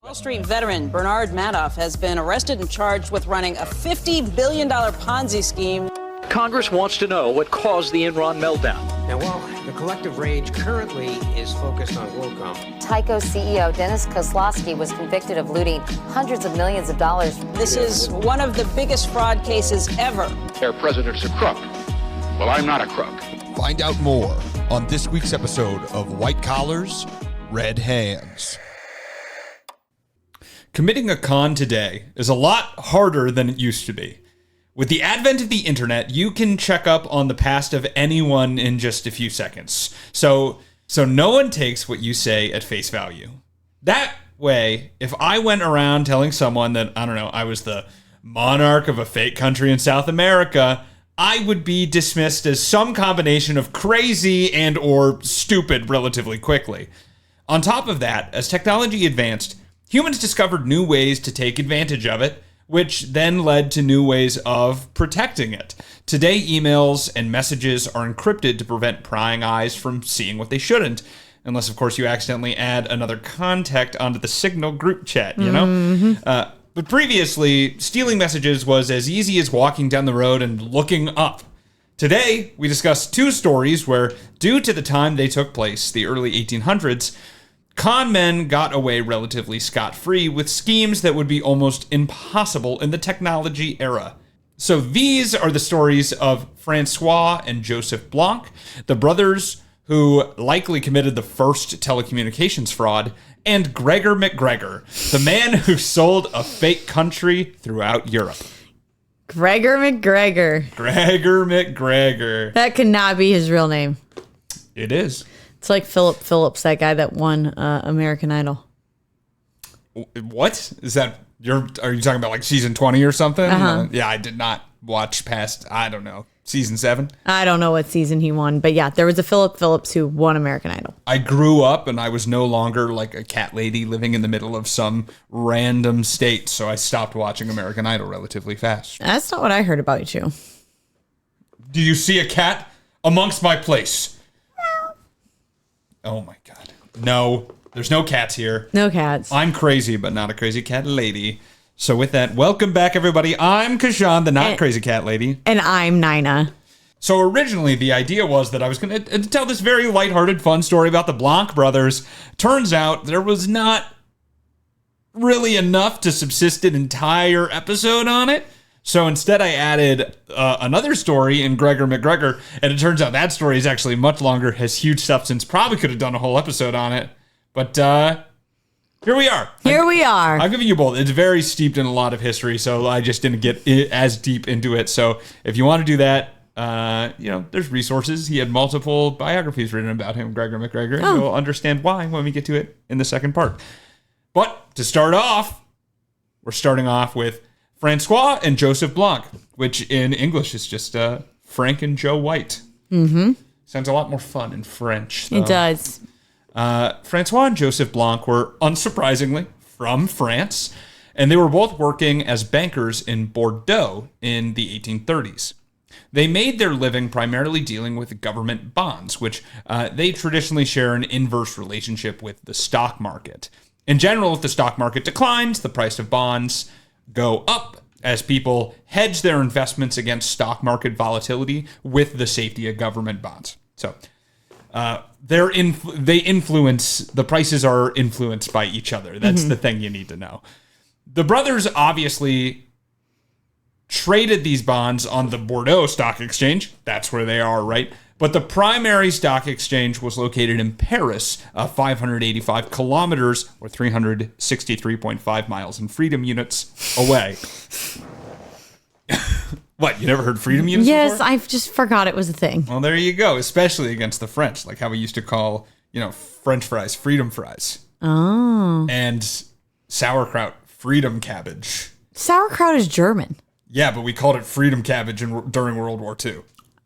Wall Street veteran Bernard Madoff has been arrested and charged with running a $50 billion Ponzi scheme. Congress wants to know what caused the Enron meltdown. Now, while the collective rage currently is focused on WorldCom, Tyco CEO Dennis Kozlowski was convicted of looting hundreds of millions of dollars. This is one of the biggest fraud cases ever. Their president's a crook. Well, I'm not a crook. Find out more on this week's episode of White Collars, Red Hands. Committing a con today is a lot harder than it used to be. With the advent of the internet, you can check up on the past of anyone in just a few seconds. So no one takes what you say at face value. That way, if I went around telling someone that, I don't know, I was the monarch of a fake country in South America, I would be dismissed as some combination of crazy and or stupid relatively quickly. On top of that, as technology advanced, humans discovered new ways to take advantage of it, which then led to new ways of protecting it. Today, emails and messages are encrypted to prevent prying eyes from seeing what they shouldn't, unless, of course, you accidentally add another contact onto the Signal group chat, you know? Mm-hmm. But previously, stealing messages was as easy as walking down the road and looking up. Today, we discuss two stories where, due to the time they took place, the early 1800s, con men got away relatively scot-free with schemes that would be almost impossible in the technology era. So these are the stories of Francois and Joseph Blanc, the brothers who likely committed the first telecommunications fraud, and Gregor MacGregor, the man who sold a fake country throughout Europe. Gregor MacGregor. Gregor MacGregor. That could not be his real name. It is. It's like Philip Phillips, that guy that won American Idol. What? Is that, are you talking about like season 20 or something? Uh-huh. Yeah, I did not watch past, I don't know, season 7. I don't know what season he won, but yeah, there was a Philip Phillips who won American Idol. I grew up and I was no longer like a cat lady living in the middle of some random state, so I stopped watching American Idol relatively fast. That's not what I heard about you. Do you see a cat amongst my place? Oh my God. No, there's no cats here. No cats. I'm crazy, but not a crazy cat lady. So with that, welcome back, everybody. I'm Kashan, the not crazy cat lady. And I'm Nina. So originally, the idea was that I was going to tell this very lighthearted, fun story about the Blanc brothers. Turns out there was not really enough to subsist an entire episode on it. So instead, I added another story in Gregor MacGregor, and it turns out that story is actually much longer, has huge substance, probably could have done a whole episode on it. But here we are. I'm giving you both. It's very steeped in a lot of history, so I just didn't get as deep into it. So if you want to do that, there's resources. He had multiple biographies written about him, Gregor MacGregor, and you'll understand why when we get to it in the second part. But to start off, we're starting off with Francois and Joseph Blanc, which in English is just Frank and Joe White. Mm-hmm. Sounds a lot more fun in French, though. It does. Francois and Joseph Blanc were, unsurprisingly, from France, and they were both working as bankers in Bordeaux in the 1830s. They made their living primarily dealing with government bonds, which they traditionally share an inverse relationship with the stock market. In general, if the stock market declines, the price of bonds go up as people hedge their investments against stock market volatility with the safety of government bonds. So the prices are influenced by each other. That's the thing you need to know. The brothers obviously traded these bonds on the Bordeaux Stock Exchange. That's where they are, right? But the primary stock exchange was located in Paris, 585 kilometers or 363.5 miles in freedom units away. What, you never heard freedom units Yes, before? I just forgot it was a thing. Well, there you go, especially against the French, like how we used to call, French fries freedom fries. Oh. And sauerkraut freedom cabbage. Sauerkraut is German. Yeah, but we called it freedom cabbage during World War II.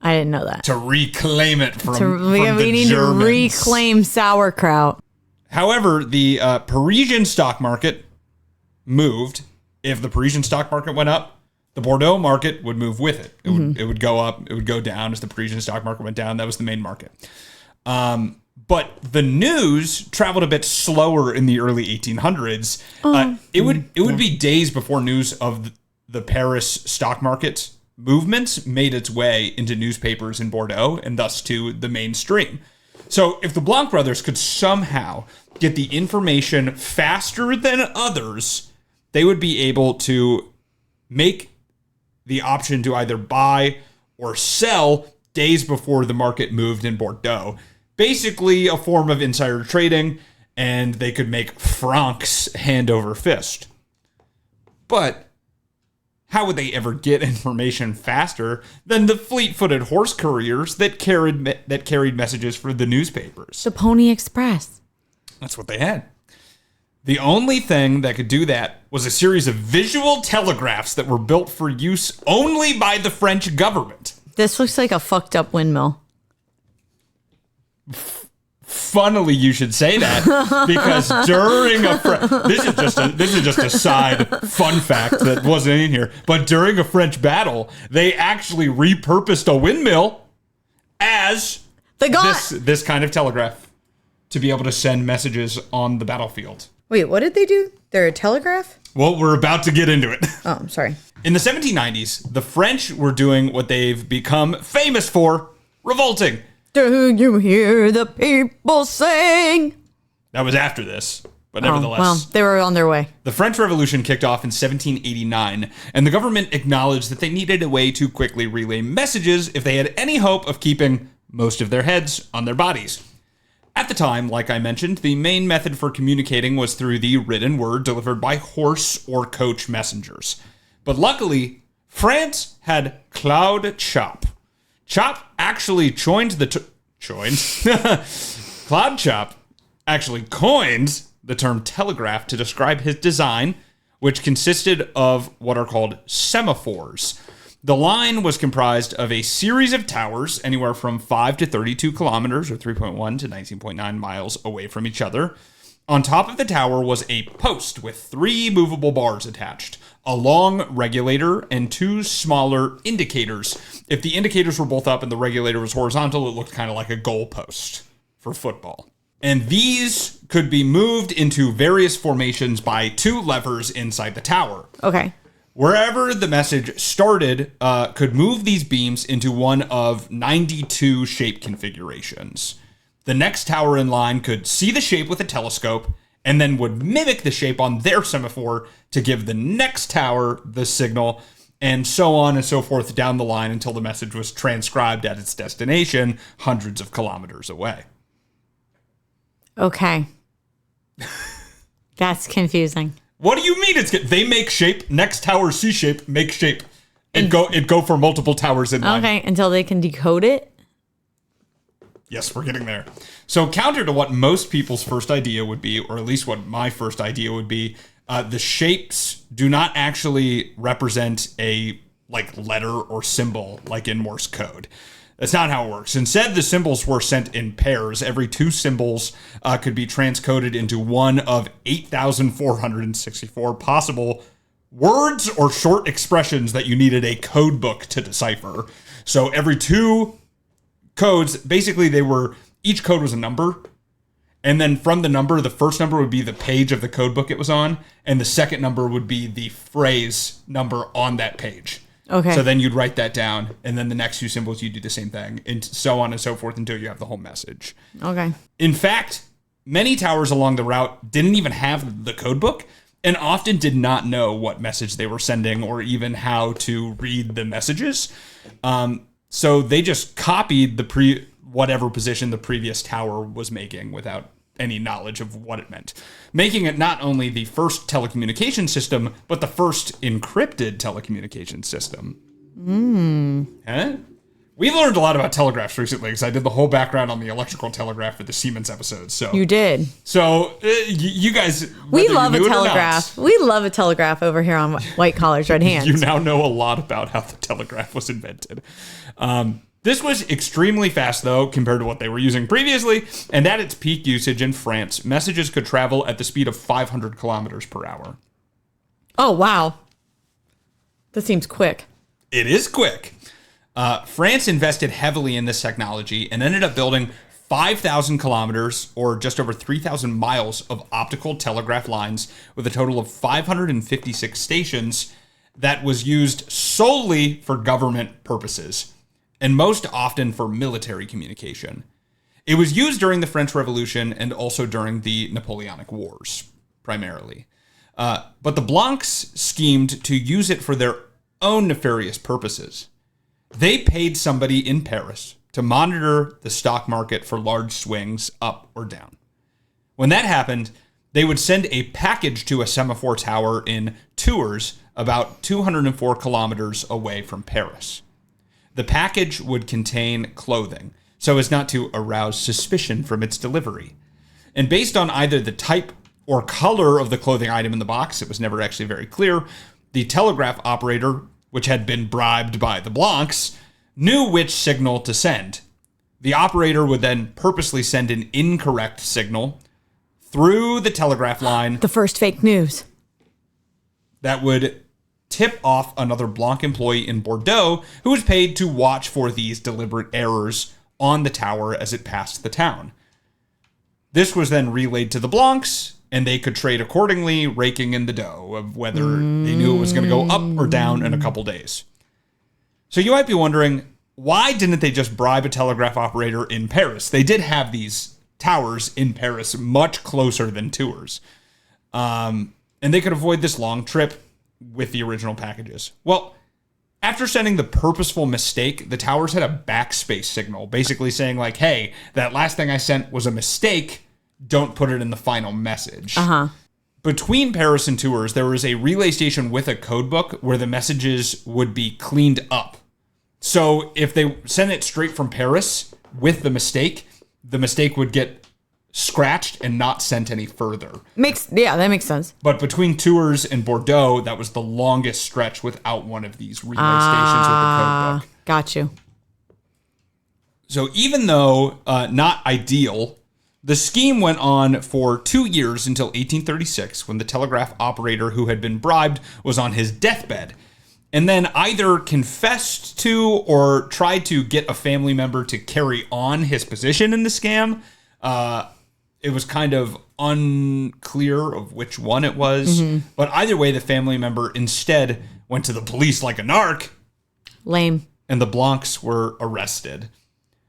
I didn't know that. To reclaim it from the we need Germans. to reclaim sauerkraut. However, the Parisian stock market moved. If the Parisian stock market went up, the Bordeaux market would move with it. It would go up, it would go down as the Parisian stock market went down. That was the main market. But the news traveled a bit slower in the early 1800s. It would be days before news of the Paris stock market movements made its way into newspapers in Bordeaux and thus to the mainstream. So if the Blanc brothers could somehow get the information faster than others, they would be able to make the option to either buy or sell days before the market moved in Bordeaux. Basically a form of insider trading, and they could make francs hand over fist. But how would they ever get information faster than the fleet-footed horse couriers that carried messages for the newspapers? The Pony Express. That's what they had. The only thing that could do that was a series of visual telegraphs that were built for use only by the French government. This looks like a fucked up windmill. Funnily, you should say that, because during this is just a side fun fact that wasn't in here. But during a French battle, they actually repurposed a windmill as this kind of telegraph to be able to send messages on the battlefield. Wait, what did they do? They're a telegraph? Well, we're about to get into it. Oh, I'm sorry. In the 1790s, the French were doing what they've become famous for, revolting. Do you hear the people sing? That was after this, but nevertheless. Well, they were on their way. The French Revolution kicked off in 1789, and the government acknowledged that they needed a way to quickly relay messages if they had any hope of keeping most of their heads on their bodies. At the time, like I mentioned, the main method for communicating was through the written word delivered by horse or coach messengers. But luckily, France had Claude Chop. Chop actually coined the term telegraph to describe his design, which consisted of what are called semaphores. The line was comprised of a series of towers anywhere from 5 to 32 kilometers, or 3.1 to 19.9 miles away from each other. On top of the tower was a post with 3 movable bars attached, a long regulator, and 2 smaller indicators. If the indicators were both up and the regulator was horizontal, it looked kind of like a goal post for football. And these could be moved into various formations by 2 levers inside the tower. Okay. Wherever the message started could move these beams into one of 92 shape configurations. The next tower in line could see the shape with a telescope and then would mimic the shape on their semaphore to give the next tower the signal, and so on and so forth down the line until the message was transcribed at its destination hundreds of kilometers away. Okay. That's confusing. What do you mean they make shape, next tower see shape, make shape. It'd go for multiple towers in line. Okay, until they can decode it? Yes, we're getting there. So counter to what most people's first idea would be, or at least what my first idea would be, the shapes do not actually represent a letter or symbol like in Morse code. That's not how it works. Instead, the symbols were sent in pairs. Every 2 symbols could be transcoded into one of 8,464 possible words or short expressions that you needed a code book to decipher. So every 2 codes, basically each code was a number. And then from the number, the first number would be the page of the code book it was on. And the second number would be the phrase number on that page. Okay. So then you'd write that down, and then the next 2 symbols, you do the same thing, and so on and so forth until you have the whole message. Okay. In fact, many towers along the route didn't even have the code book, and often did not know what message they were sending or even how to read the messages. So they just copied whatever position the previous tower was making without any knowledge of what it meant, making it not only the first telecommunication system, but the first encrypted telecommunication system. Huh? We learned a lot about telegraphs recently because I did the whole background on the electrical telegraph for the Siemens episode. So you did. So you guys, we love a telegraph. We love a telegraph over here on White Collars, Red Hands. You now know a lot about how the telegraph was invented. This was extremely fast, though, compared to what they were using previously, and at its peak usage in France, messages could travel at the speed of 500 kilometers per hour. Oh, wow. That seems quick. It is quick. France invested heavily in this technology and ended up building 5,000 kilometers, or just over 3,000 miles of optical telegraph lines with a total of 556 stations that was used solely for government purposes, and most often for military communication. It was used during the French Revolution and also during the Napoleonic Wars, primarily. But the Blancs schemed to use it for their own nefarious purposes. They paid somebody in Paris to monitor the stock market for large swings up or down. When that happened, they would send a package to a semaphore tower in Tours, about 204 kilometers away from Paris. The package would contain clothing, so as not to arouse suspicion from its delivery. And based on either the type or color of the clothing item in the box, it was never actually very clear, the telegraph operator, which had been bribed by the Blancs, knew which signal to send. The operator would then purposely send an incorrect signal through the telegraph line. The first fake news. That would tip off another Blanc employee in Bordeaux who was paid to watch for these deliberate errors on the tower as it passed the town. This was then relayed to the Blancs, and they could trade accordingly, raking in the dough of whether they knew it was going to go up or down in a couple days. So you might be wondering, why didn't they just bribe a telegraph operator in Paris? They did have these towers in Paris much closer than Tours. And they could avoid this long trip with the original packages. Well, after sending the purposeful mistake, the towers had a backspace signal, basically saying like, hey, that last thing I sent was a mistake. Don't put it in the final message. Between Paris and Tours, there was a relay station with a code book where the messages would be cleaned up. So if they sent it straight from Paris with the mistake would get scratched and not sent any further. That makes sense. But between Tours and Bordeaux, that was the longest stretch without one of these relay stations with the code book. Got you. So even though not ideal, the scheme went on for 2 years until 1836, when the telegraph operator who had been bribed was on his deathbed, and then either confessed to or tried to get a family member to carry on his position in the scam. It was kind of unclear of which one it was, but either way, the family member instead went to the police like a narc. Lame. And the Blancs were arrested.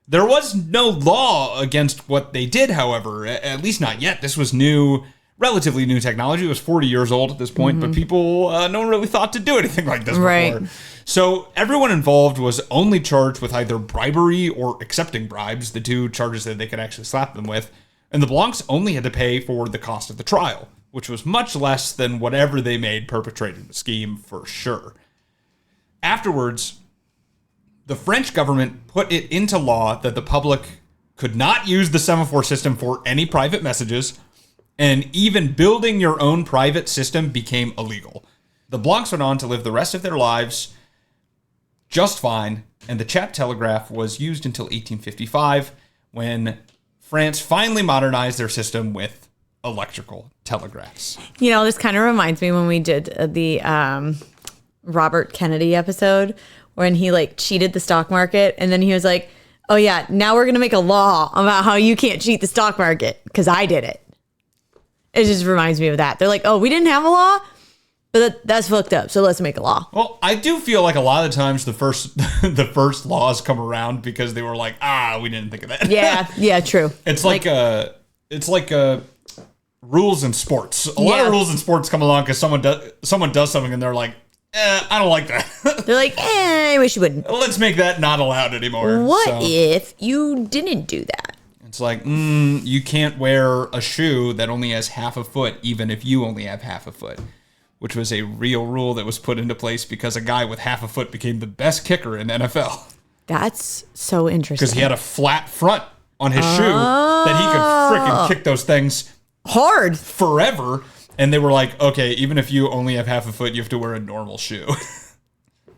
There was no law against what they did, however, at least not yet. This was new, relatively new technology. It was 40 years old at this point, but people, no one really thought to do anything like this before. So everyone involved was only charged with either bribery or accepting bribes, the two charges that they could actually slap them with. And the Blancs only had to pay for the cost of the trial, which was much less than whatever they made perpetrating the scheme for sure. Afterwards, the French government put it into law that the public could not use the semaphore system for any private messages, and even building your own private system became illegal. The Blancs went on to live the rest of their lives just fine, and the chat telegraph was used until 1855, when France finally modernized their system with electrical telegraphs. You know, this kind of reminds me when we did the Robert Kennedy episode, when he like cheated the stock market, and then he was like, oh yeah, now we're going to make a law about how you can't cheat the stock market because I did it. It just reminds me of that. They're like, oh, we didn't have a law, but that's fucked up, so let's make a law. Well, I do feel like a lot of the times the first laws come around because they were like, we didn't think of that. Yeah, true. It's like rules in sports. A lot of rules in sports come along because someone does something and they're like, I don't like that. They're like, I wish you wouldn't. Let's make that not allowed anymore. What if you didn't do that? It's like, you can't wear a shoe that only has half a foot, even if you only have half a foot, which was a real rule that was put into place because a guy with half a foot became the best kicker in NFL. That's so interesting. Because he had a flat front on his shoe that he could freaking kick those things hard forever. And they were like, okay, even if you only have half a foot, you have to wear a normal shoe.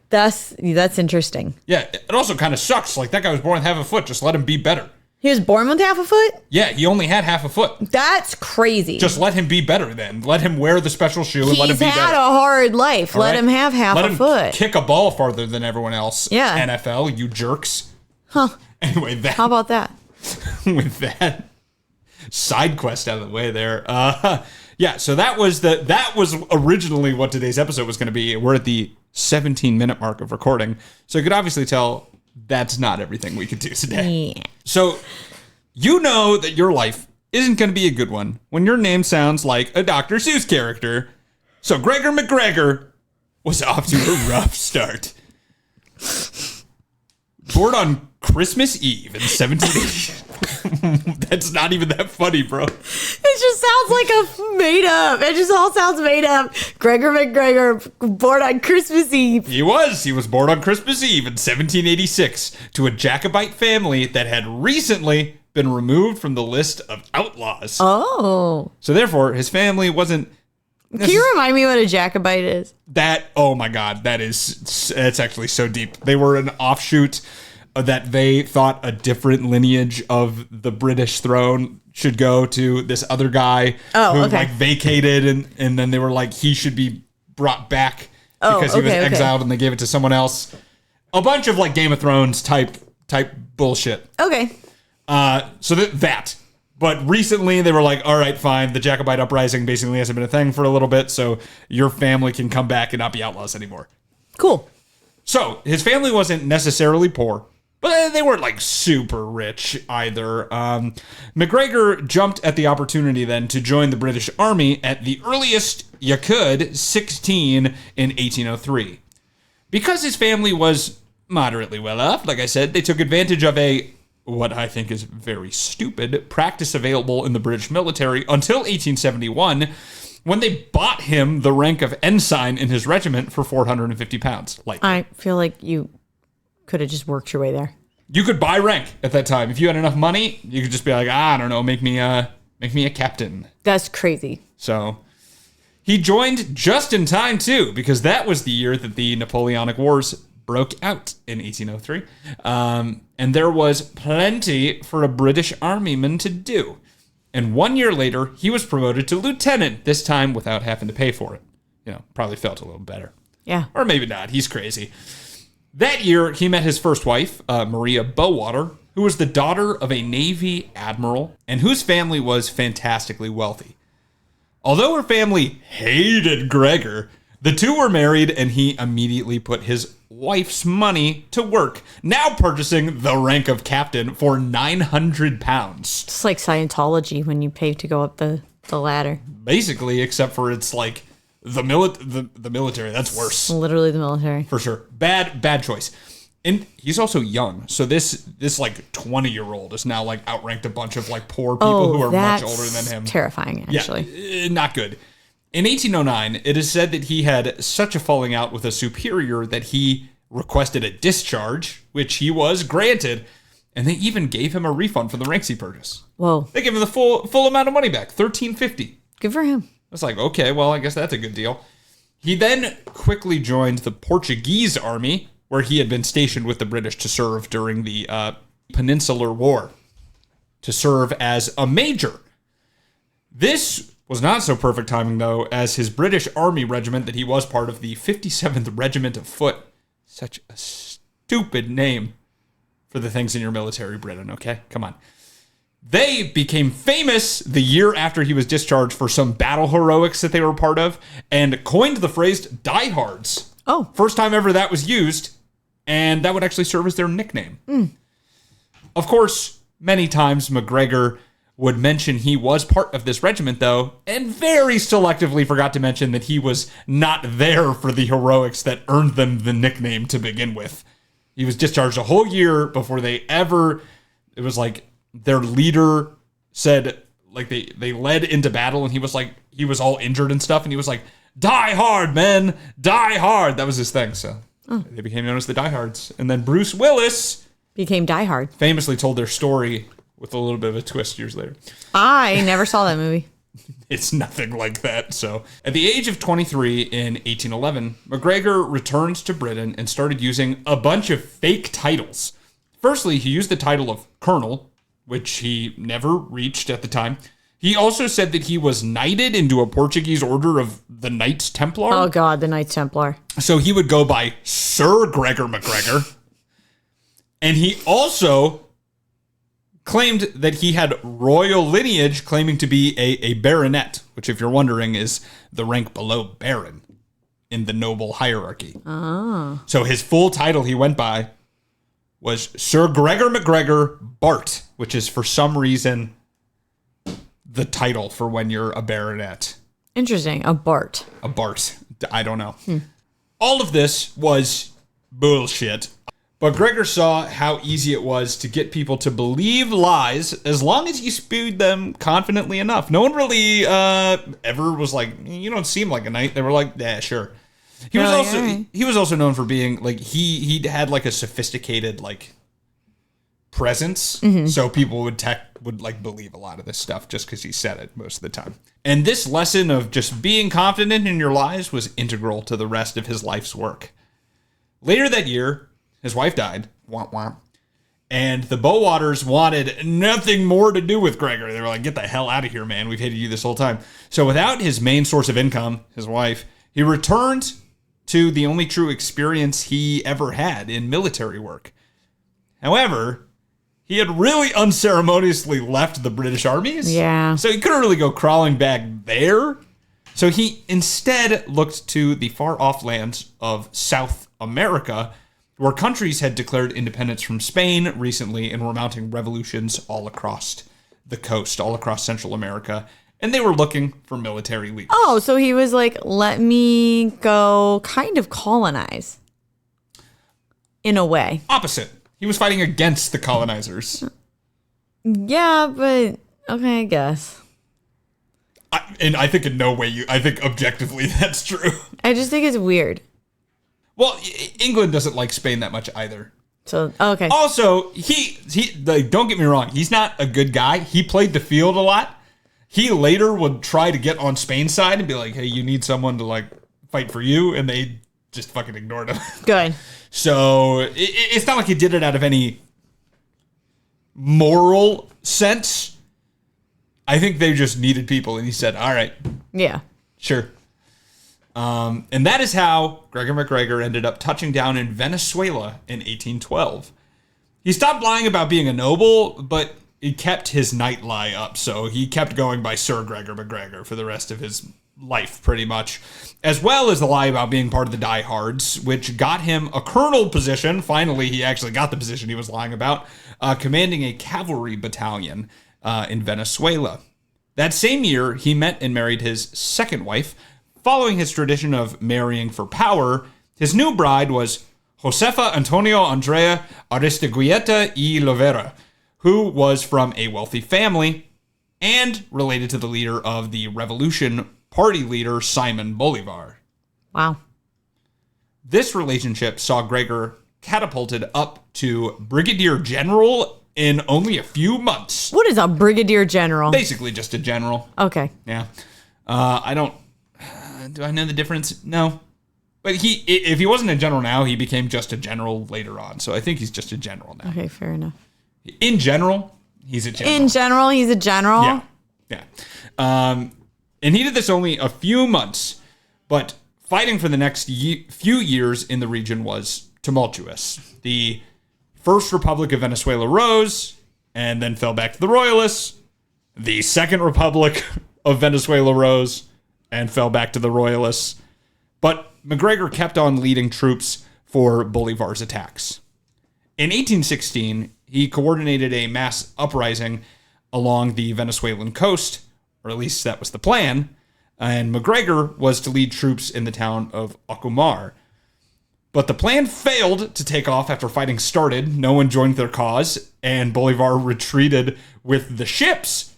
That's interesting. Yeah, it also kind of sucks. Like, that guy was born with half a foot. Just let him be better. He was born with half a foot? Yeah, he only had half a foot. That's crazy. Just let him be better then. Let him wear the special shoe and let him be better. He's had a hard life. Let him have half a foot. Let him kick a ball farther than everyone else. Yeah. NFL, you jerks. Huh. Anyway, how about that? with that side quest out of the way there. Yeah, so that was originally what today's episode was going to be. We're at the 17-minute mark of recording, so you could obviously tell that's not everything we could do today. Yeah. So you know that your life isn't going to be a good one when your name sounds like a Dr. Seuss character. So Gregor MacGregor was off to a rough start. Born on Christmas Eve in 1780. That's not even that funny, bro. It just sounds like a made up. It just all sounds made up. Gregor MacGregor, born on Christmas Eve. He was born on Christmas Eve in 1786 to a Jacobite family that had recently been removed from the list of outlaws. Oh. So therefore, his family wasn't... Can you remind me what a Jacobite is? Oh my God, it's actually so deep. They were an offshoot that they thought a different lineage of the British throne should go to this other guy who like vacated and then they were like, he should be brought back because he was exiled and they gave it to someone else. A bunch of like Game of Thrones type bullshit. Okay. So that. But recently they were like, all right, fine. The Jacobite uprising basically hasn't been a thing for a little bit, so your family can come back and not be outlaws anymore. Cool. So his family wasn't necessarily poor, but they weren't like super rich either. MacGregor jumped at the opportunity then to join the British Army at the earliest you could, 16 in 1803. Because his family was moderately well off, like I said, they took advantage of what I think is very stupid practice available in the British military until 1871, when they bought him the rank of ensign in his regiment for 450 pounds. I feel like you could have just worked your way there. You could buy rank at that time. If you had enough money, you could just be like, I don't know, make me a captain. That's crazy. So he joined just in time too, because that was the year that the Napoleonic Wars broke out in 1803. And there was plenty for a British armyman to do. And 1 year later, he was promoted to lieutenant, this time without having to pay for it. Probably felt a little better. Yeah. Or maybe not. He's crazy. That year, he met his first wife, Maria Bowater, who was the daughter of a Navy admiral and whose family was fantastically wealthy. Although her family hated Gregor, the two were married and he immediately put his wife's money to work, now purchasing the rank of captain for 900 pounds. It's like Scientology when you pay to go up the ladder. Basically, except for it's like the military. That's worse. Literally the military. For sure. Bad choice. And he's also young. So this like 20-year-old is now like outranked a bunch of like poor people who are much older than him. Terrifying, actually. Yeah, not good. In 1809, it is said that he had such a falling out with a superior that he requested a discharge, which he was granted, and they even gave him a refund for the ranks he purchased. Whoa. They gave him the full amount of money back, $13.50. Good for him. It's like, okay, well, I guess that's a good deal. He then quickly joined the Portuguese army, where he had been stationed with the British to serve during the Peninsular War, to serve as a major. This was not so perfect timing, though, as his British Army regiment that he was part of, the 57th Regiment of Foot. Such a stupid name for the things in your military, Britain, okay? Come on. They became famous the year after he was discharged for some battle heroics that they were part of and coined the phrase diehards. Oh. First time ever that was used, and that would actually serve as their nickname. Of course, many times MacGregor would mention he was part of this regiment, though, and very selectively forgot to mention that he was not there for the heroics that earned them the nickname to begin with. He was discharged a whole year before they ever... It was like their leader said, like, they led into battle, and he was all injured and stuff, and he was like, die hard, men! Die hard! That was his thing, so they became known as the diehards. And then Bruce Willis... became Die Hard. Famously told their story with a little bit of a twist years later. I never saw that movie. It's nothing like that. So, at the age of 23 in 1811, MacGregor returned to Britain and started using a bunch of fake titles. Firstly, he used the title of Colonel, which he never reached at the time. He also said that he was knighted into a Portuguese order of the Knights Templar. Oh, God, the Knights Templar. So he would go by Sir Gregor MacGregor. And he also claimed that he had royal lineage, claiming to be a baronet, which, if you're wondering, is the rank below baron in the noble hierarchy. Oh. So his full title he went by was Sir Gregor MacGregor Bart, which is for some reason the title for when you're a baronet. Interesting. A Bart. A Bart. I don't know. All of this was bullshit. But Gregor saw how easy it was to get people to believe lies as long as you spewed them confidently enough. No one really ever was like, you don't seem like a knight. They were like, yeah, sure. He was also known for being like he had like a sophisticated like presence, so people would like believe a lot of this stuff just because he said it most of the time. And this lesson of just being confident in your lies was integral to the rest of his life's work. Later that year, his wife died, womp womp, and the Bowaters wanted nothing more to do with Gregor. They were like, get the hell out of here, man. We've hated you this whole time. So without his main source of income, his wife, he returned to the only true experience he ever had in military work. However, he had really unceremoniously left the British armies. Yeah. So he couldn't really go crawling back there. So he instead looked to the far-off lands of South America, where countries had declared independence from Spain recently and were mounting revolutions all across the coast, all across Central America. And they were looking for military leaders. Oh, so he was like, let me go kind of colonize. In a way. Opposite. He was fighting against the colonizers. Yeah, but okay, I guess. I think in no way I think objectively that's true. I just think it's weird. Well, England doesn't like Spain that much either. So, okay. Also, he like, don't get me wrong, he's not a good guy. He played the field a lot. He later would try to get on Spain's side and be like, hey, you need someone to like fight for you, and they just fucking ignored him. Good. So it's not like he did it out of any moral sense. I think they just needed people, and he said, all right. Yeah. Sure. And that is how Gregor MacGregor ended up touching down in Venezuela in 1812. He stopped lying about being a noble, but he kept his knight lie up, so he kept going by Sir Gregor MacGregor for the rest of his life, pretty much, as well as the lie about being part of the diehards, which got him a colonel position. Finally, he actually got the position he was lying about, commanding a cavalry battalion in Venezuela. That same year, he met and married his second wife. Following his tradition of marrying for power, his new bride was Josefa Antonio Andrea Aristeguieta y Lovera, who was from a wealthy family and related to the leader of the Revolution Party leader, Simon Bolivar. Wow. This relationship saw Gregor catapulted up to brigadier general in only a few months. What is a brigadier general? Basically just a general. Okay. Yeah. Do I know the difference? No. But if he wasn't a general now, he became just a general later on. So I think he's just a general now. Okay, fair enough. In general, he's a general. In general, he's a general? Yeah. And he did this only a few months, but fighting for the next few years in the region was tumultuous. The First Republic of Venezuela rose and then fell back to the Royalists. The Second Republic of Venezuela rose and fell back to the Royalists. But MacGregor kept on leading troops for Bolivar's attacks. In 1816, he coordinated a mass uprising along the Venezuelan coast, or at least that was the plan, and MacGregor was to lead troops in the town of Ocumar. But the plan failed to take off after fighting started. No one joined their cause, and Bolivar retreated with the ships,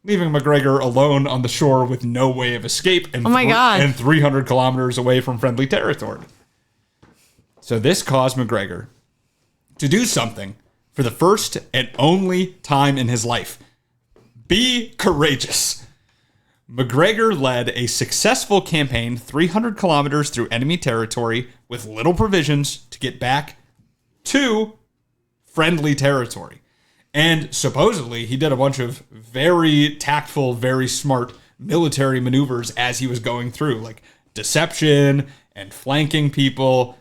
leaving MacGregor alone on the shore with no way of escape and, and 300 kilometers away from friendly territory. So this caused MacGregor to do something for the first and only time in his life. Be courageous. MacGregor led a successful campaign 300 kilometers through enemy territory with little provisions to get back to friendly territory. And supposedly, he did a bunch of very tactful, very smart military maneuvers as he was going through, like deception and flanking people.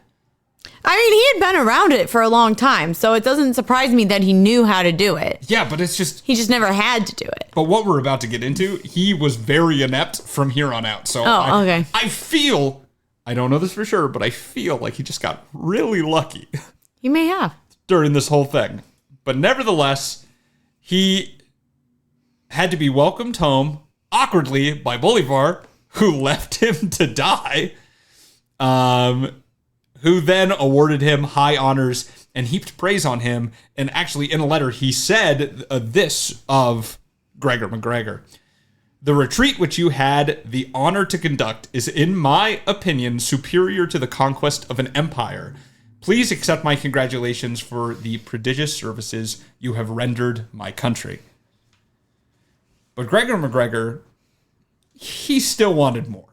I mean, he had been around it for a long time, so it doesn't surprise me that he knew how to do it. Yeah, but it's just... He just never had to do it. But what we're about to get into, he was very inept from here on out. So okay. I feel, I don't know this for sure, but I feel like he just got really lucky. He may have. During this whole thing. But nevertheless, he had to be welcomed home awkwardly by Bolivar, who left him to die, who then awarded him high honors and heaped praise on him. And actually, in a letter, he said this of Gregor MacGregor. The retreat which you had the honor to conduct is, in my opinion, superior to the conquest of an empire. Please accept my congratulations for the prodigious services you have rendered my country. But Gregor MacGregor, he still wanted more.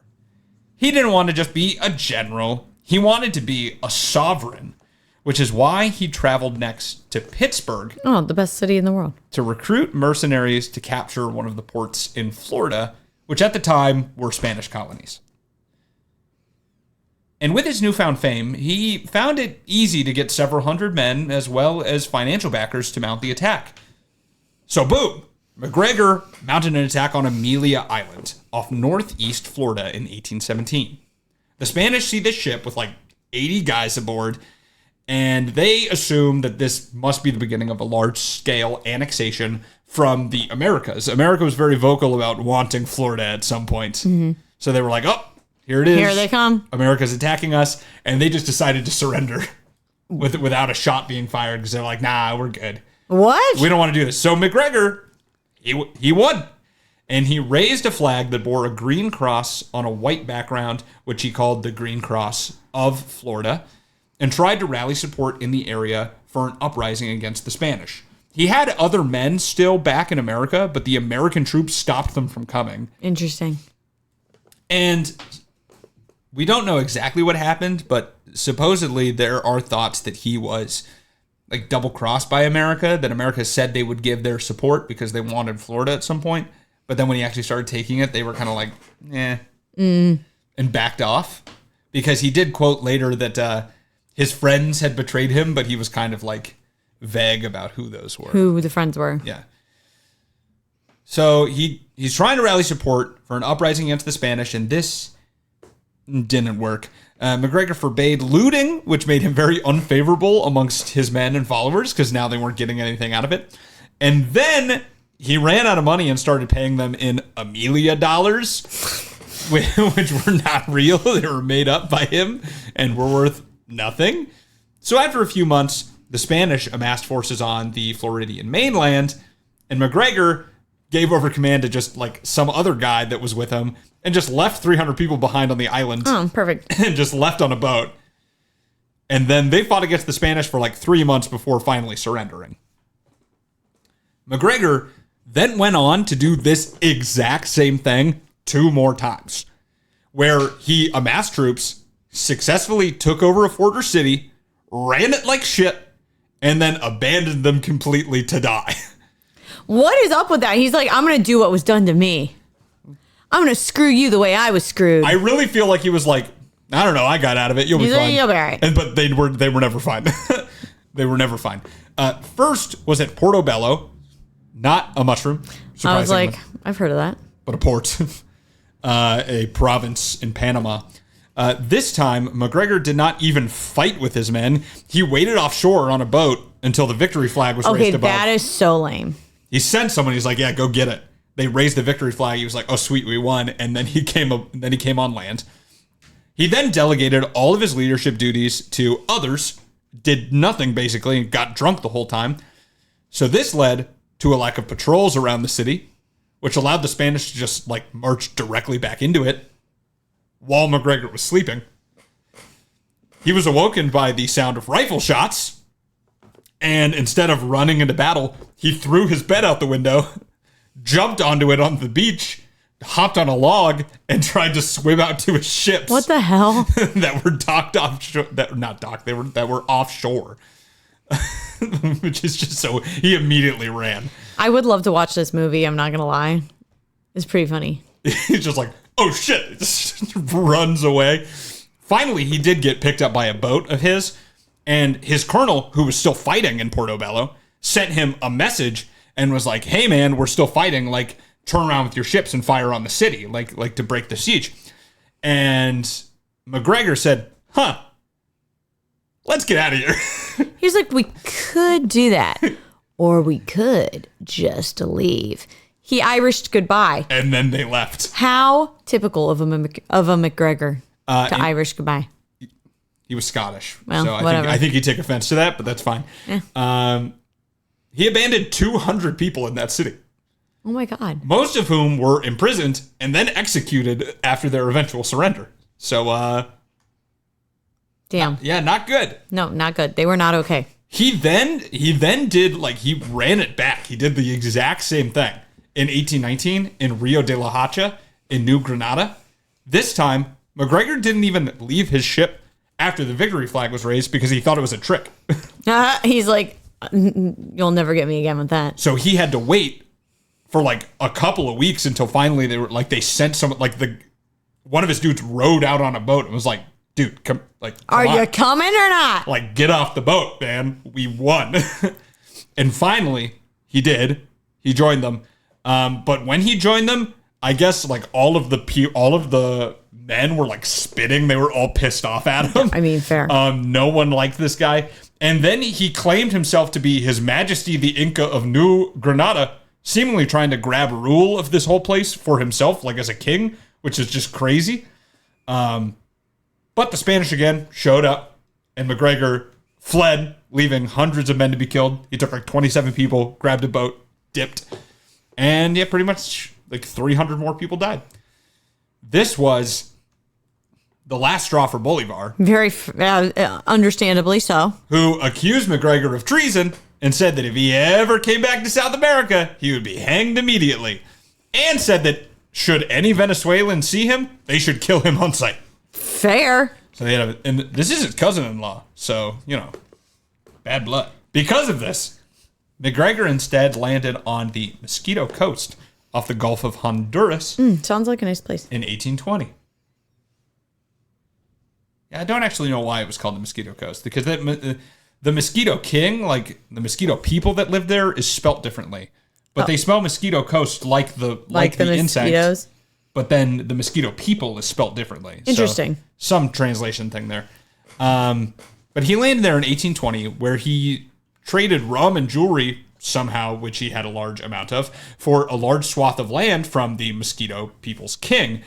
He didn't want to just be a general. He wanted to be a sovereign, which is why he traveled next to Pittsburgh. Oh, the best city in the world. To recruit mercenaries to capture one of the ports in Florida, which at the time were Spanish colonies. And with his newfound fame, he found it easy to get several hundred men as well as financial backers to mount the attack. So boom, MacGregor mounted an attack on Amelia Island off northeast Florida in 1817. The Spanish see this ship with like 80 guys aboard, and they assume that this must be the beginning of a large-scale annexation from the Americas. America was very vocal about wanting Florida at some point. Mm-hmm. So they were like, oh, here it is. Here they come. America's attacking us, and they just decided to surrender without a shot being fired because they're like, nah, we're good. What? We don't want to do this. So MacGregor, he won. And he raised a flag that bore a green cross on a white background, which he called the Green Cross of Florida, and tried to rally support in the area for an uprising against the Spanish. He had other men still back in America, but the American troops stopped them from coming. Interesting. And we don't know exactly what happened, but supposedly there are thoughts that he was like double-crossed by America, that America said they would give their support because they wanted Florida at some point. But then when he actually started taking it, they were kind of like, and backed off. Because he did quote later that his friends had betrayed him, but he was kind of like vague about who those were. Who the friends were. Yeah. So he's trying to rally support for an uprising against the Spanish, and this didn't work. MacGregor forbade looting, which made him very unfavorable amongst his men and followers, because now they weren't getting anything out of it. And then he ran out of money and started paying them in Amelia dollars, which were not real. They were made up by him and were worth nothing. So after a few months, the Spanish amassed forces on the Floridian mainland, and MacGregor gave over command to just like some other guy that was with him and just left 300 people behind on the island. Oh, perfect. And just left on a boat. And then they fought against the Spanish for like 3 months before finally surrendering. MacGregor then went on to do this exact same thing 2 more times, where he amassed troops, successfully took over a fort or city, ran it like shit, and then abandoned them completely to die. What is up with that? He's like, I'm going to do what was done to me. I'm going to screw you the way I was screwed. I really feel like he was like, I don't know, I got out of it. You'll be fine. You'll be all right. But they were never fine. They were never fine. First was at Portobello, not a mushroom. I was like, I've heard of that. But a port, a province in Panama. This time, MacGregor did not even fight with his men. He waited offshore on a boat until the victory flag was raised above. Okay, that is so lame. He sent someone. He's like, yeah, go get it. They raised the victory flag. He was like, oh, sweet, we won. And then he came on land. He then delegated all of his leadership duties to others, did nothing basically, and got drunk the whole time. So this led to a lack of patrols around the city, which allowed the Spanish to just like march directly back into it while MacGregor was sleeping. He was awoken by the sound of rifle shots, and instead of running into battle, he threw his bed out the window, jumped onto it on the beach, hopped on a log, and tried to swim out to his ships. What the hell? That were docked offshore. That were offshore. Which is just so, he immediately ran. I would love to watch this movie, I'm not going to lie. It's pretty funny. He's just like, oh shit, just runs away. finally, he did get picked up by a boat of his, and his colonel, who was still fighting in Portobello, sent him a message and was like, hey, man, we're still fighting. Like, turn around with your ships and fire on the city, like to break the siege. And MacGregor said, let's get out of here. He's like, we could do that, or we could just leave. He Irished goodbye. And then they left. How typical of a MacGregor to Irish goodbye. He was Scottish. Well, so whatever. I think he'd take offense to that, but that's fine. Yeah. He abandoned 200 people in that city. Oh my God. Most of whom were imprisoned and then executed after their eventual surrender. So, Damn. yeah, not good. No, not good. They were not okay. He then did, like, he ran it back. He did the exact same thing in 1819 in Rio de la Hacha in New Granada. This time, MacGregor didn't even leave his ship after the victory flag was raised because he thought it was a trick. He's like, you'll never get me again with that. So he had to wait for like a couple of weeks until finally they sent some, like, one of his dudes rowed out on a boat and was like, dude, come Are on. you coming or not? Like, get off the boat, man. We won. And finally, he did. He joined them. But when he joined them, I guess like all of the men were like spitting. They were all pissed off at him. I mean, fair. No one liked this guy. And then he claimed himself to be His Majesty the Inca of New Granada, seemingly trying to grab rule of this whole place for himself, like as a king, which is just crazy. But the Spanish again showed up, and MacGregor fled, leaving hundreds of men to be killed. He took like 27 people, grabbed a boat, dipped, and yeah, pretty much like 300 more people died. This was the last straw for Bolivar, Very understandably so. who accused MacGregor of treason and said that if he ever came back to South America, he would be hanged immediately, and said that should any Venezuelans see him, they should kill him on sight. Fair. So they had and this is his cousin-in-law, so, bad blood. Because of this, MacGregor instead landed on the Mosquito Coast off the Gulf of Honduras Sounds like a nice place. in 1820. Yeah, I don't actually know why it was called the Mosquito Coast, because the Mosquito King, like the mosquito people that live there, is spelt differently. But they spell Mosquito Coast like the insect. mosquitoes. But then the mosquito people is spelt differently. Interesting. So, some translation thing there. But he landed there in 1820, where he traded rum and jewelry somehow, which he had a large amount of, for a large swath of land from the mosquito people's king.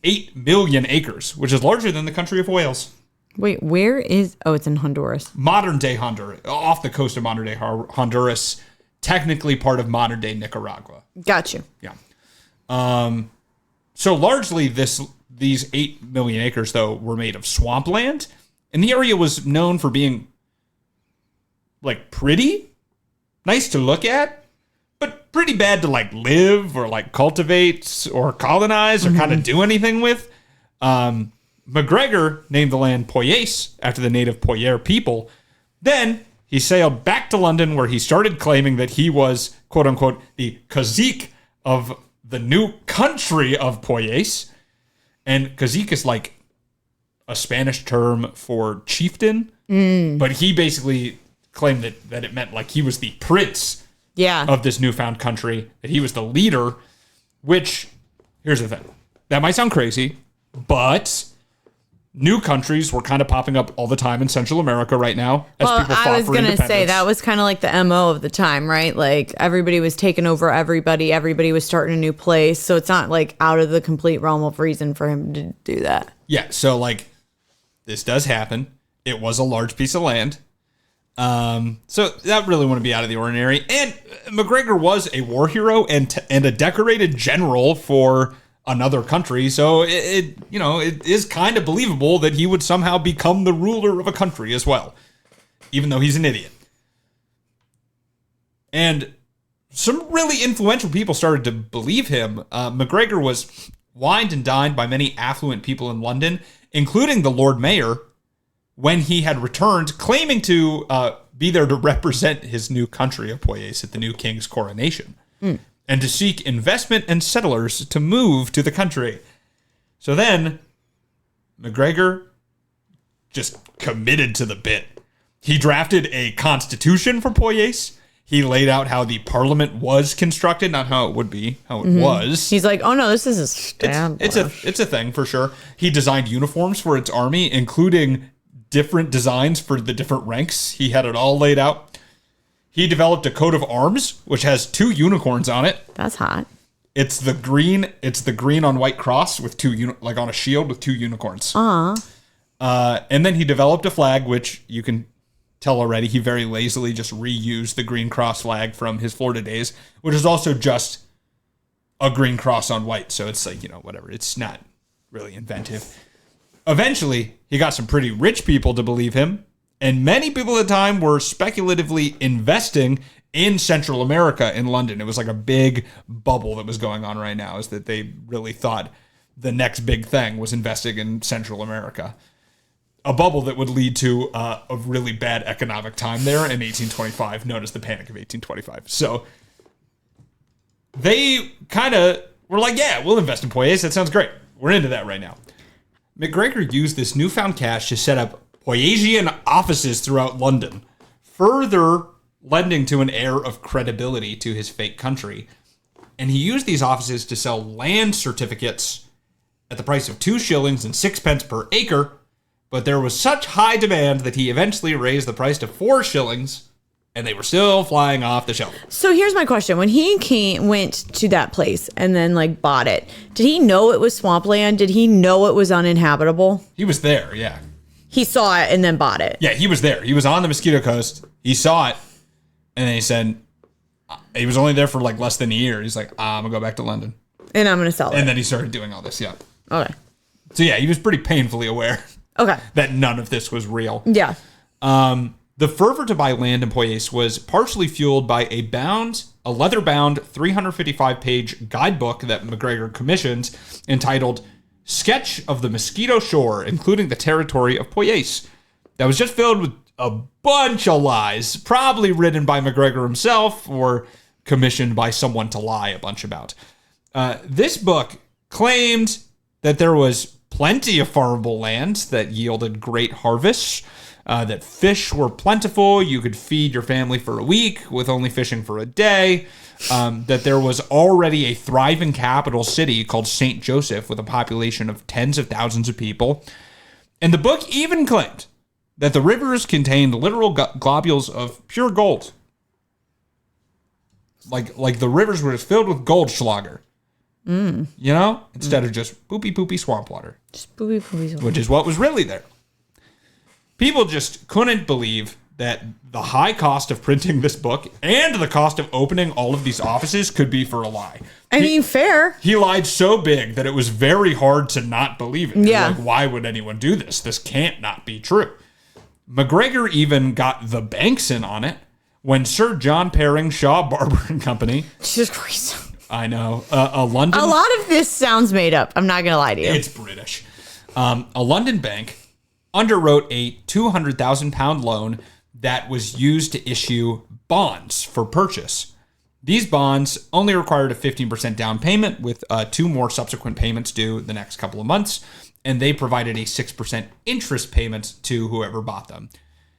8 million acres, which is larger than the country of Wales. Wait, where is... Oh, it's in Honduras. Modern day Honduras, off the coast of modern day Honduras, technically part of modern day Nicaragua. Got you. Yeah. So largely these 8 million acres, though, were made of swampland, and the area was known for being like pretty nice to look at, but pretty bad to like live or like cultivate or colonize or kind of do anything with. MacGregor named the land Poyais after the native Poyer people. Then he sailed back to London, where he started claiming that he was, quote unquote, the cazique of the new country of Poyais. And cazique is like a Spanish term for chieftain, but he basically claimed that it meant like he was the prince of this newfound country, that he was the leader, which, here's the thing. That might sound crazy, but new countries were kind of popping up all the time in Central America right now as people fought for independence. I was going to say that was kind of like the MO of the time, right? Like everybody was taking over everybody. Everybody was starting a new place. So it's not like out of the complete realm of reason for him to do that. Yeah. So like this does happen. It was a large piece of land. So that really wouldn't be out of the ordinary. And MacGregor was a war hero and a decorated general for another country, so it is kind of believable that he would somehow become the ruler of a country as well, even though he's an idiot. And some really influential people started to believe him. MacGregor was wined and dined by many affluent people in London, including the Lord Mayor, when he had returned, claiming to be there to represent his new country of Poyais at the new king's coronation. And to seek investment and settlers to move to the country. So then, MacGregor just committed to the bit. He drafted a constitution for Poyais. He laid out how the parliament was constructed, not how it would be, how it was. He's like, oh no, this is a stamp. It's a thing for sure. He designed uniforms for its army, including different designs for the different ranks. He had it all laid out. He developed a coat of arms, which has 2 unicorns on it. That's hot. It's the green on white cross with 2 like on a shield with 2 unicorns. And then he developed a flag, which you can tell already he very lazily just reused the green cross flag from his Florida days, which is also just a green cross on white. So it's like, whatever. It's not really inventive. Eventually, he got some pretty rich people to believe him, and many people at the time were speculatively investing in Central America in London. It was like a big bubble that was going on right now, is that they really thought the next big thing was investing in Central America. A bubble that would lead to a really bad economic time there in 1825, known as the Panic of 1825. So they kind of were like, yeah, we'll invest in Poyais. That sounds great. We're into that right now. MacGregor used this newfound cash to set up Poyaisian offices throughout London, further lending to an air of credibility to his fake country. And he used these offices to sell land certificates at the price of 2 shillings and 6 pence per acre, but there was such high demand that he eventually raised the price to 4 shillings, and they were still flying off the shelf. So here's my question. When he went to that place and then bought it, did he know it was swampland? Did he know it was uninhabitable? He was there, yeah. He saw it and then bought it. Yeah, he was there. He was on the Mosquito Coast. He saw it, and then he said, he was only there for less than a year. He's like, I'm going to go back to London. And I'm going to sell it. And then he started doing all this, yeah. Okay. So yeah, he was pretty painfully aware. Okay. That none of this was real. Yeah. The fervor to buy land in Poyais was partially fueled by a leather-bound 355-page guidebook that MacGregor commissioned entitled Sketch of the Mosquito Shore, including the territory of Poyais. That was just filled with a bunch of lies, probably written by MacGregor himself or commissioned by someone to lie a bunch about. This book claimed that there was plenty of farmable land that yielded great harvests, that fish were plentiful, you could feed your family for a week with only fishing for a day, that there was already a thriving capital city called St. Joseph with a population of tens of thousands of people. And the book even claimed that the rivers contained literal globules of pure gold. Like the rivers were just filled with Goldschlager. Instead of just poopy swamp water. Just poopy swamp. Which is what was really there. People just couldn't believe that the high cost of printing this book and the cost of opening all of these offices could be for a lie. I mean, fair. He lied so big that it was very hard to not believe it. Yeah. Why would anyone do this? This can't not be true. MacGregor even got the banks in on it when Sir John Paring Shaw Barber and Company. Jesus Christ. I know. A London... A lot of this sounds made up. I'm not going to lie to you. It's British. A London bank underwrote a £200,000 loan that was used to issue bonds for purchase. These bonds only required a 15% down payment with 2 more subsequent payments due the next couple of months, and they provided a 6% interest payment to whoever bought them.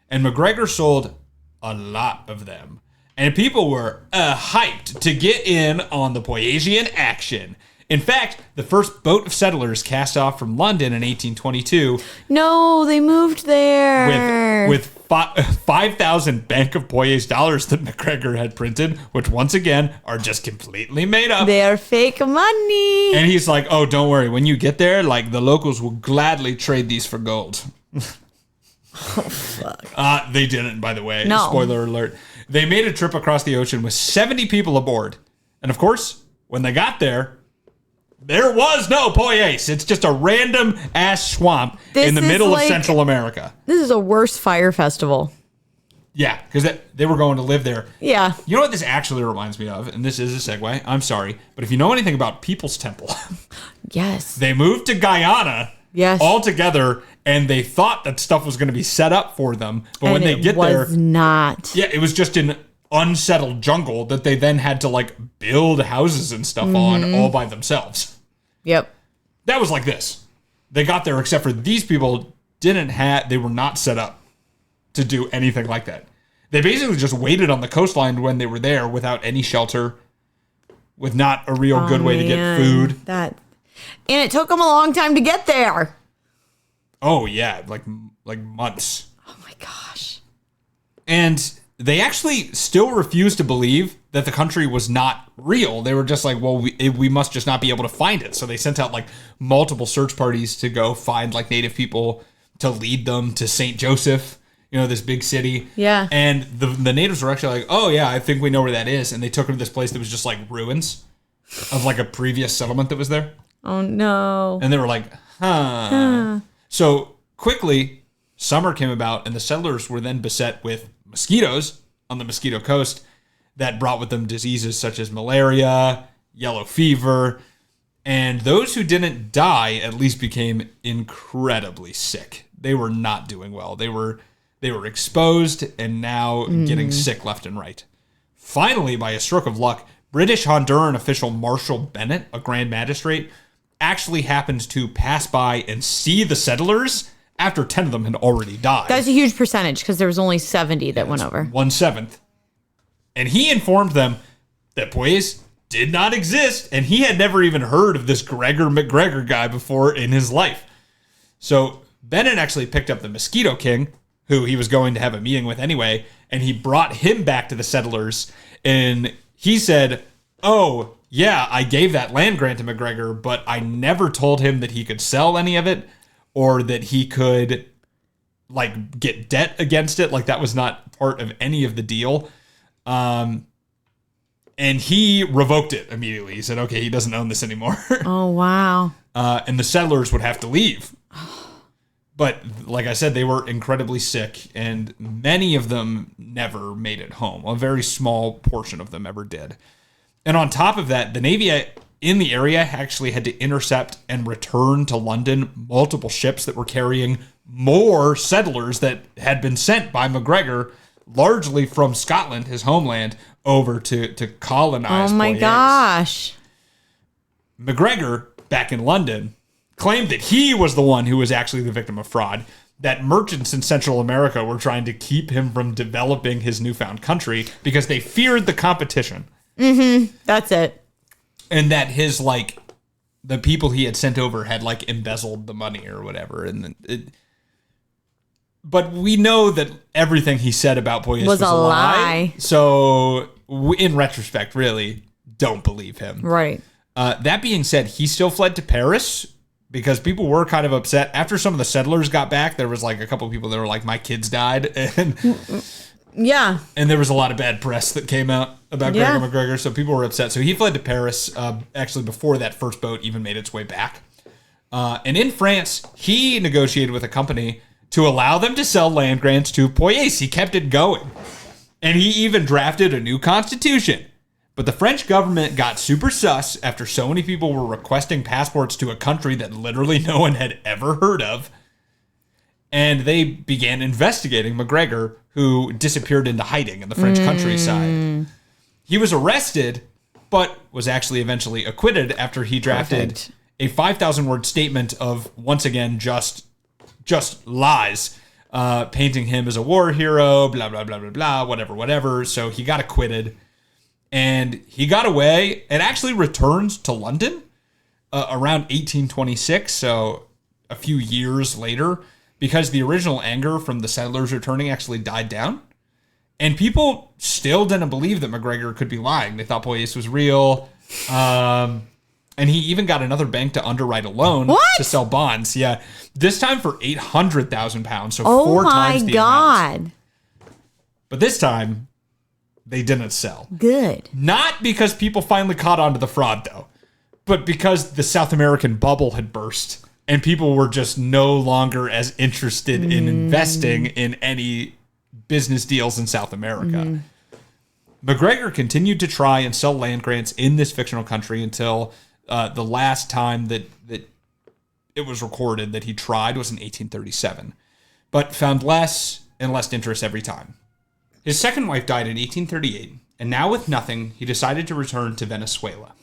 And MacGregor sold a lot of them. And people were hyped to get in on the Poyaisian action. In fact, the first boat of settlers cast off from London in 1822. No, they moved there. With 5,000 Bank of Poyais dollars that MacGregor had printed, which once again are just completely made up. They are fake money. And he's like, oh, don't worry. When you get there, the locals will gladly trade these for gold. Oh, fuck. They didn't, by the way. No. Spoiler alert. They made a trip across the ocean with 70 people aboard. And of course, when they got there was no Poyais. It's just a random ass swamp in the middle of Central America. This is a worse fire festival. Yeah, because they were going to live there. Yeah. You know what this actually reminds me of? And this is a segue. I'm sorry. But if you know anything about People's Temple. Yes. They moved to Guyana. Yes. All together. And they thought that stuff was going to be set up for them. But when they get there. It was not. Yeah, it was just an unsettled jungle that they then had to build houses and stuff on all by themselves. Yep. That was like this. They got there except for these people they were not set up to do anything like that. They basically just waited on the coastline when they were there without any shelter, with not a real good way to get food. And it took them a long time to get there. Oh yeah, like months. Oh my gosh. And they actually still refused to believe that the country was not real. They were just like, well, we must just not be able to find it. So they sent out like multiple search parties to go find like native people to lead them to St. Joseph, this big city. Yeah. And the natives were actually like, oh yeah, I think we know where that is. And they took them to this place that was just like ruins of like a previous settlement that was there. Oh no. And they were like, huh. So quickly, summer came about and the settlers were then beset with mosquitoes on the Mosquito Coast that brought with them diseases such as malaria, yellow fever, and those who didn't die at least became incredibly sick. They were not doing well. They were exposed and now getting sick left and right. Finally, by a stroke of luck, British Honduran official Marshal Bennett, a grand magistrate, actually happened to pass by and see the settlers after 10 of them had already died. That's a huge percentage because there was only 70 that went over. 1/7. And he informed them that Pues did not exist, and he had never even heard of this Gregor MacGregor guy before in his life. So Bennett actually picked up the Mosquito King, who he was going to have a meeting with anyway, and he brought him back to the settlers, and he said, oh, yeah, I gave that land grant to MacGregor, but I never told him that he could sell any of it or that he could, like, get debt against it. Like, that was not part of any of the deal. And he revoked it immediately. He said, okay, he doesn't own this anymore. Oh, wow. And the settlers would have to leave. But like I said, they were incredibly sick, and many of them never made it home. A very small portion of them ever did. And on top of that, the Navy in the area actually had to intercept and return to London multiple ships that were carrying more settlers that had been sent by MacGregor, largely from Scotland, his homeland, over to colonize. Oh my gosh. MacGregor, back in London, claimed that he was the one who was actually the victim of fraud, that merchants in Central America were trying to keep him from developing his newfound country because they feared the competition. Mm-hmm. That's it. And that his, like, the people he had sent over had, like, embezzled the money or whatever. But we know that everything he said about Pues was a lie. So, in retrospect, really, don't believe him. Right. That being said, he still fled to Paris because people were kind of upset. After some of the settlers got back, there was, like, a couple of people that were like, my kids died. And yeah. And there was a lot of bad press that came out about Gregor MacGregor, so people were upset. So he fled to Paris, actually before that first boat even made its way back. And in France, he negotiated with a company to allow them to sell land grants to Pues. He kept it going. And he even drafted a new constitution. But the French government got super sus after so many people were requesting passports to a country that literally no one had ever heard of. And they began investigating MacGregor, who disappeared into hiding in the French countryside. He was arrested, but was actually eventually acquitted after he drafted a 5,000-word statement of, once again, just lies, painting him as a war hero, blah, blah, blah, blah, blah, whatever. So he got acquitted, and he got away and actually returned to London around 1826, so a few years later, because the original anger from the settlers returning actually died down. And people still didn't believe that MacGregor could be lying. They thought Pues was real. And he even got another bank to underwrite a loan to sell bonds. Yeah. This time for £800,000. So 4 times the amount. But this time, they didn't sell. Good. Not because people finally caught on to the fraud, though, but because the South American bubble had burst. And people were just no longer as interested in investing in any business deals in South America. MacGregor continued to try and sell land grants in this fictional country until the last time that it was recorded that he tried was in 1837, but found less and less interest every time. His second wife died in 1838, and now with nothing, he decided to return to Venezuela.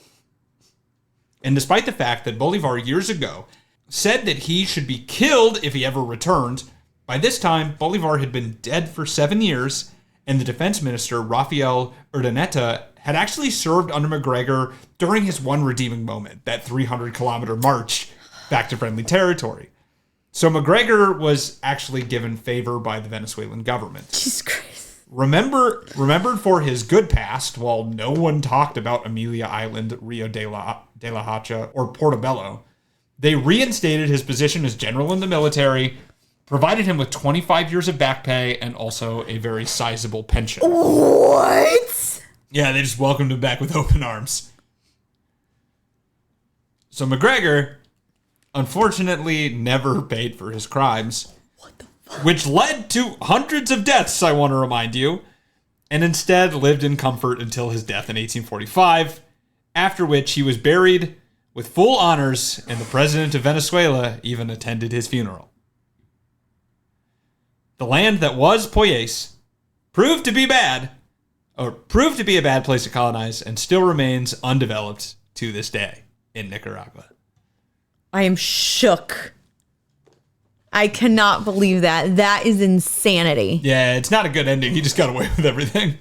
And despite the fact that Bolivar years ago said that he should be killed if he ever returned. By this time, Bolivar had been dead for 7 years, and the defense minister, Rafael Urdaneta, had actually served under MacGregor during his one redeeming moment, that 300-kilometer march back to friendly territory. So MacGregor was actually given favor by the Venezuelan government. Jesus Christ. Remembered for his good past, while no one talked about Amelia Island, Rio de la Hacha, or Portobello, they reinstated his position as general in the military, provided him with 25 years of back pay, and also a very sizable pension. What? Yeah, they just welcomed him back with open arms. So MacGregor, unfortunately, never paid for his crimes. What the fuck? Which led to hundreds of deaths, I want to remind you, and instead lived in comfort until his death in 1845, after which he was buried with full honors, and the president of Venezuela even attended his funeral. The land that was Poyais proved to be a bad place to colonize, and still remains undeveloped to this day in Nicaragua. I am shook. I cannot believe that. That is insanity. Yeah, it's not a good ending. He just got away with everything.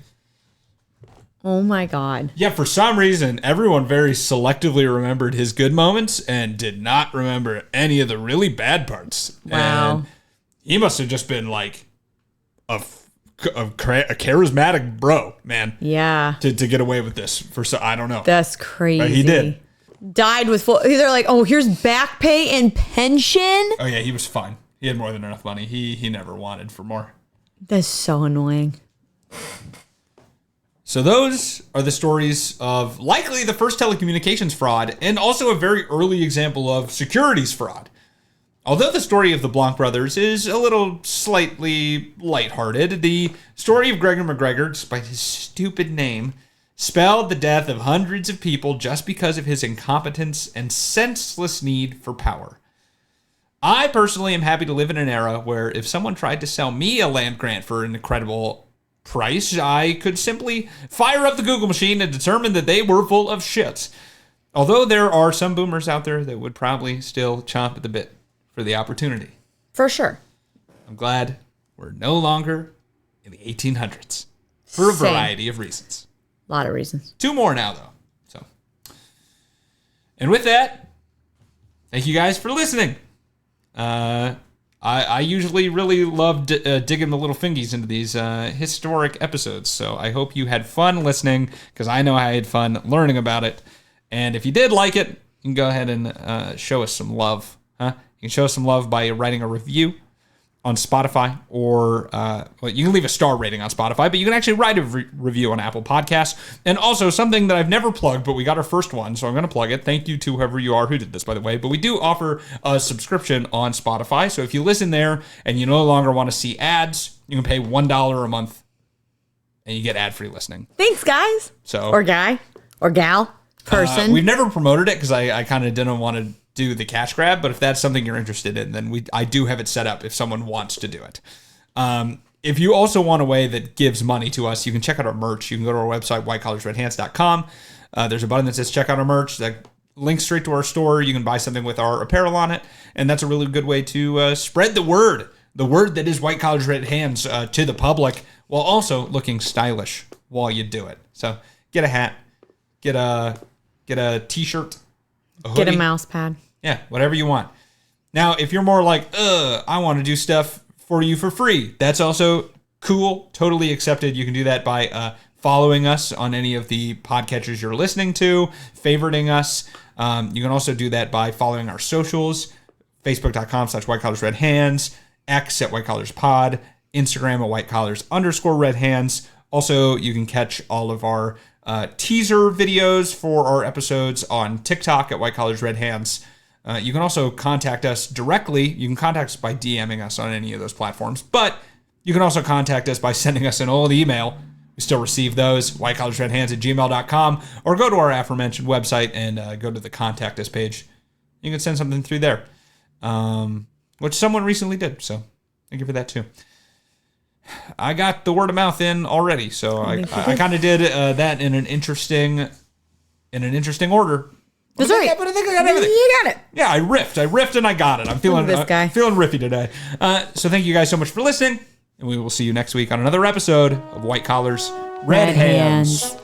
Oh my God. Yeah, for some reason, everyone very selectively remembered his good moments and did not remember any of the really bad parts. Wow. And he must have just been like a charismatic bro, man. Yeah. To get away with this I don't know. That's crazy. But he did. Died with full. They're like, oh, here's back pay and pension. Oh yeah, he was fine. He had more than enough money. He never wanted for more. That's so annoying. So those are the stories of likely the first telecommunications fraud, and also a very early example of securities fraud. Although the story of the Blanc brothers is a little slightly lighthearted, the story of Gregor MacGregor, despite his stupid name, spelled the death of hundreds of people just because of his incompetence and senseless need for power. I personally am happy to live in an era where if someone tried to sell me a land grant for an incredible price, I could simply fire up the Google machine and determine that they were full of shit. Although there are some boomers out there that would probably still chomp at the bit for the opportunity. For sure. I'm glad we're no longer in the 1800s for a Same. variety of reasons. A lot of reasons. 2 more now, though. And with that, thank you guys for listening. I usually really love digging the little fingies into these historic episodes, so I hope you had fun listening, because I know I had fun learning about it. And if you did like it, you can go ahead and show us some love. You can show us some love by writing a review on Spotify, or you can leave a star rating on Spotify, but you can actually write a review on Apple Podcasts. And also something that I've never plugged, but we got our first one, so I'm going to plug it. Thank you to whoever you are who did this, by the way. But we do offer a subscription on Spotify, so if you listen there and you no longer want to see ads, you can pay $1 a month and you get ad-free listening. Thanks, guys. Or guy. Or gal. Person. We've never promoted it because I kind of didn't want to do the cash grab, but if that's something you're interested in, then I do have it set up if someone wants to do it. If you also want a way that gives money to us, you can check out our merch. You can go to our website, whitecollarsredhands.com. There's a button that says check out our merch that links straight to our store. You can buy something with our apparel on it, and that's a really good way to spread the word that is White Collars Red Hands to the public, while also looking stylish while you do it. So get a hat, get a t-shirt, get a mouse pad. Yeah, whatever you want. Now, if you're more like, I want to do stuff for you for free, that's also cool, totally accepted. You can do that by following us on any of the podcatchers you're listening to, favoriting us. You can also do that by following our socials, facebook.com/whitecollarsredhands, X at whitecollarspod, Instagram at whitecollars_redhands. Also, you can catch all of our teaser videos for our episodes on TikTok at whitecollarsredhands. You can also contact us directly. You can contact us by DMing us on any of those platforms, but you can also contact us by sending us an old email. We still receive those, whitecollarsredhands@gmail.com, or go to our aforementioned website and go to the contact us page. You can send something through there, which someone recently did, so thank you for that too. I got the word of mouth in already, so I kind of did that in an interesting order. That's right. But I think I got everything. You got it. Yeah, I riffed and I got it. I'm feeling This guy. feeling riffy today. So thank you guys so much for listening, and we will see you next week on another episode of White Collars, Red Hands.